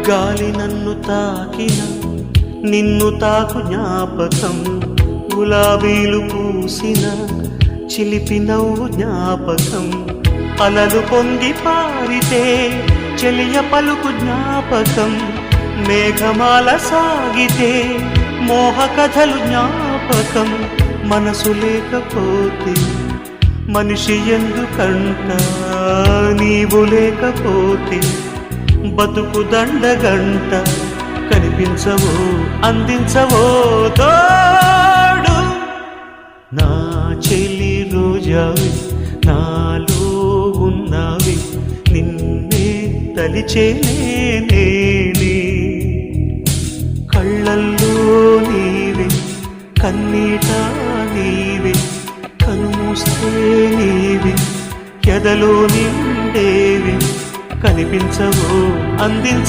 గాలి నన్ను తాకిన నిన్ను తాకు జ్ఞాపకం, గులాబీలు పూసిన చిలిపి నవ్వు జ్ఞాపకం, అలలు పొంగి పారితే చెలియ పలుకు జ్ఞాపకం, మేఘమాల సాగితే మోహ కథలు జ్ఞాపకం. మనసు లేకపోతే మనిషి ఎందుకంట, నీవు లేకపోతే బతుకు దండగంట. కనిపించవో అందించవో తోడు, నా చెలి రోజావి నాలో ఉన్నవి, నిన్నే తలిచేనే కళ్ళల్లో నీవే కన్నీట నీవే, కనుమూస్తే నీవే ఎదలో నిండేవి. కనిపించవో అందించ